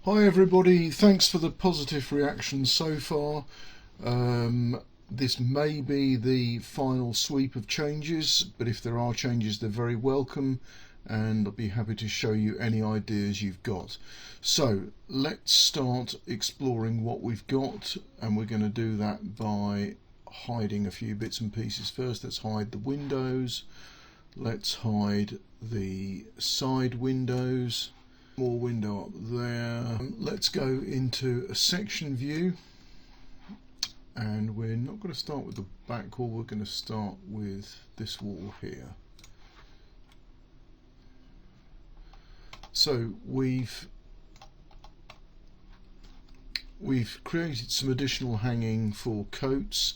Hi everybody, thanks for the positive reactions so far. This may be the final sweep of changes, but if there are changes they're very welcome and I'll be happy to show you any ideas you've got. So let's start exploring what we've got, and we're going to do that by hiding a few bits and pieces first. Let's hide the windows, let's hide the side windows. More window up there. Let's go into a section view, and we're not going to start with the back wall, we're going to start with this wall here. So we've created some additional hanging for coats.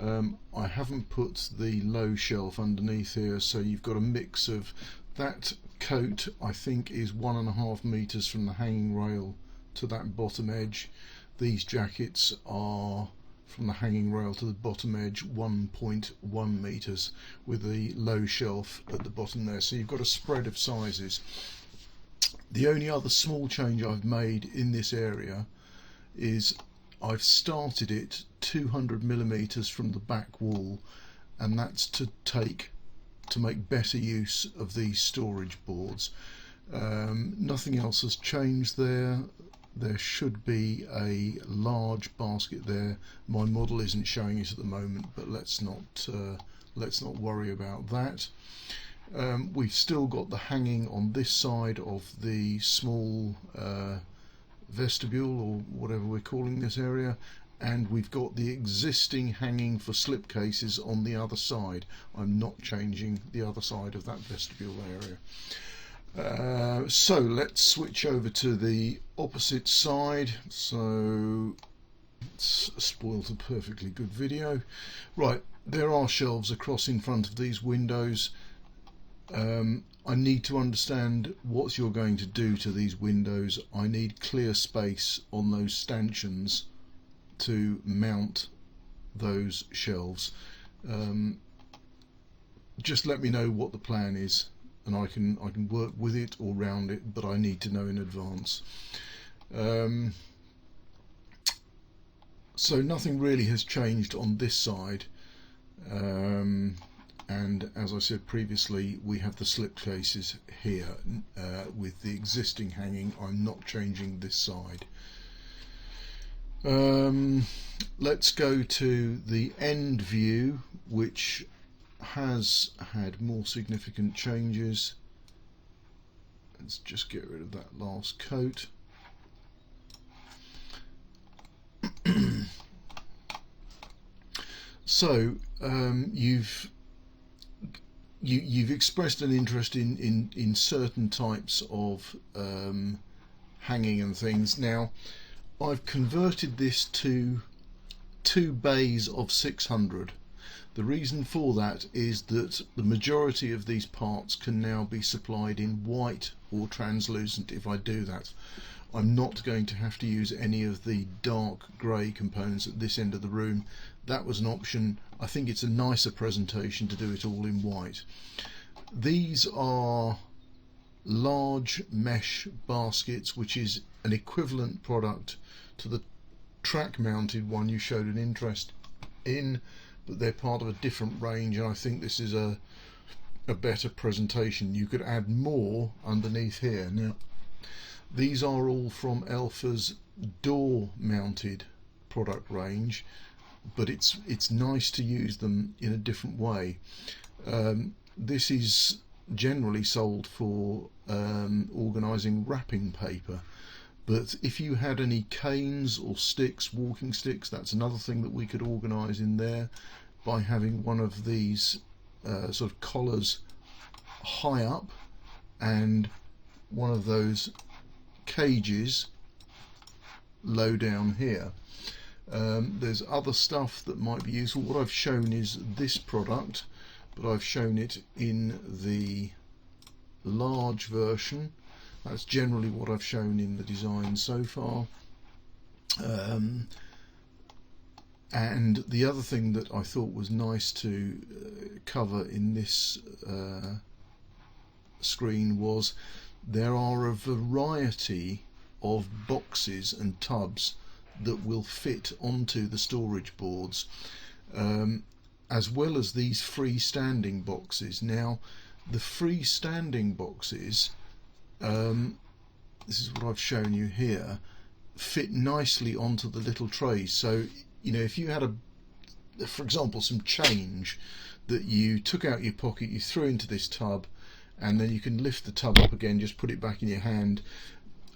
I haven't put the low shelf underneath here, so you've got a mix of that coat. I think is 1.5 meters from the hanging rail to that bottom edge. These jackets are from the hanging rail to the bottom edge 1.1 meters, with the low shelf at the bottom there, so you've got a spread of sizes. The only other small change I've made in this area is I've started it 200 millimeters from the back wall, and that's to make better use of these storage boards. Nothing else has changed there. There should be a large basket there. My model isn't showing it at the moment, but let's not worry about that. We've still got the hanging on this side of the small vestibule, or whatever we're calling this area, and we've got the existing hanging for slipcases on the other side. I'm not changing the other side of that vestibule area. So let's switch over to the opposite side. So it's spoiled a perfectly good video. Right, there are shelves across in front of these windows. I need to understand what you're going to do to these windows. I need clear space on those stanchions to mount those shelves. Just let me know what the plan is, and I can work with it or round it, but I need to know in advance. So nothing really has changed on this side. And as I said previously, we have the slipcases here with the existing hanging. I'm not changing this side. Let's go to the end view, which has had more significant changes. Let's just get rid of that last coat. So you've expressed an interest in certain types of hanging and things. Now I've converted this to 2 bays of 600. The reason for that is that the majority of these parts can now be supplied in white or translucent. If I do that, I'm not going to have to use any of the dark grey components at this end of the room. That was an option. I think it's a nicer presentation to do it all in white. These are large mesh baskets, which is an equivalent product to the track mounted one you showed an interest in, but they're part of a different range, and I think this is a better presentation. You could add more underneath here. Now these are all from Elfa's door mounted product range, but it's nice to use them in a different way. This is generally sold for organising wrapping paper, but if you had any canes or sticks, walking sticks, that's another thing that we could organise in there by having one of these sort of collars high up and one of those cages low down here. There's other stuff that might be useful. What I've shown is this product, but I've shown it in the large version. That's generally what I've shown in the design so far. And the other thing that I thought was nice to cover in this screen was there are a variety of boxes and tubs that will fit onto the storage boards, as well as these freestanding boxes. Now the freestanding boxes, this is what I've shown you here, fit nicely onto the little trays. So you know, if you had for example, some change that you took out your pocket, you threw into this tub, and then you can lift the tub up again, just put it back in your hand.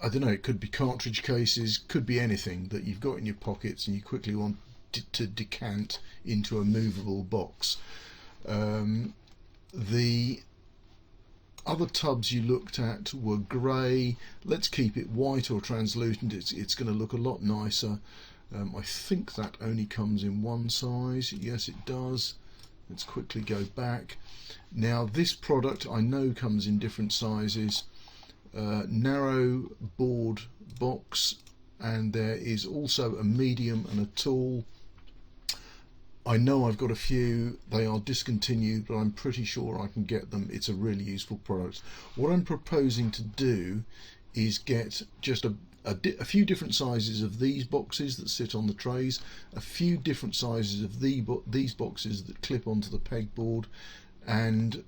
I don't know, it could be cartridge cases, could be anything that you've got in your pockets and you quickly want to decant into a movable box. The other tubs you looked at were grey. Let's keep it white or translucent, it's going to look a lot nicer. I think that only comes in one size. Yes, it does. Let's quickly go back. Now this product I know comes in different sizes. Narrow board box, and there is also a medium and a tall. I know I've got a few, they are discontinued, but I'm pretty sure I can get them. It's a really useful product. What I'm proposing to do is get just a few different sizes of these boxes that sit on the trays, a few different sizes of these boxes that clip onto the pegboard, and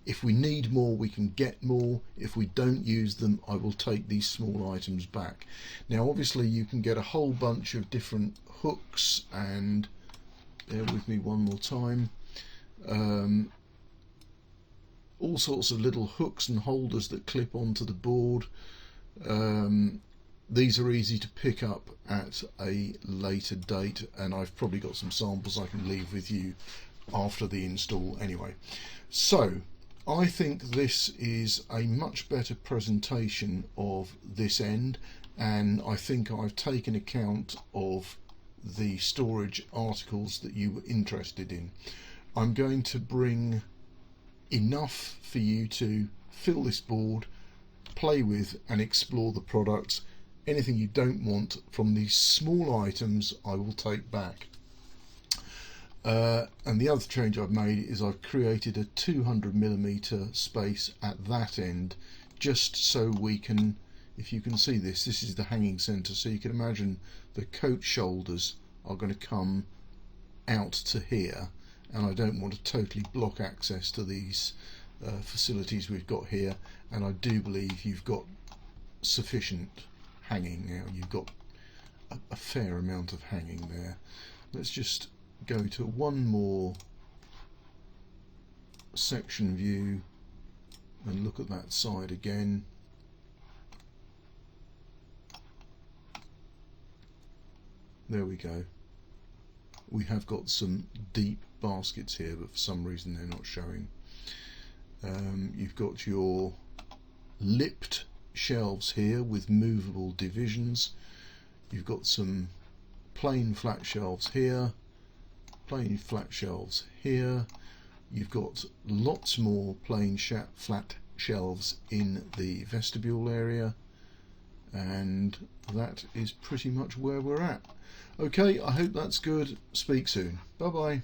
if we need more, we can get more. If we don't use them, I will take these small items back. Now obviously you can get a whole bunch of different hooks, and bear with me one more time, all sorts of little hooks and holders that clip onto the board. These are easy to pick up at a later date, and I've probably got some samples I can leave with you after the install anyway. So I think this is a much better presentation of this end, and I think I've taken account of the storage articles that you were interested in. I'm going to bring enough for you to fill this board, play with and explore the products. Anything you don't want from these small items I will take back. And the other change I've made is I've created a 200mm space at that end, just so we can, if you can see this is the hanging centre, so you can imagine the coat shoulders are going to come out to here, and I don't want to totally block access to these facilities we've got here. And I do believe you've got sufficient hanging now. You've got a fair amount of hanging there. Let's just go to one more section view and look at that side again. There we go. We have got some deep baskets here, but for some reason they're not showing. You've got your lipped shelves here with movable divisions. You've got some plain flat shelves here, plain flat shelves here. You've got lots more plain flat shelves in the vestibule area, and that is pretty much where we're at. Okay, I hope that's good. Speak soon. Bye bye.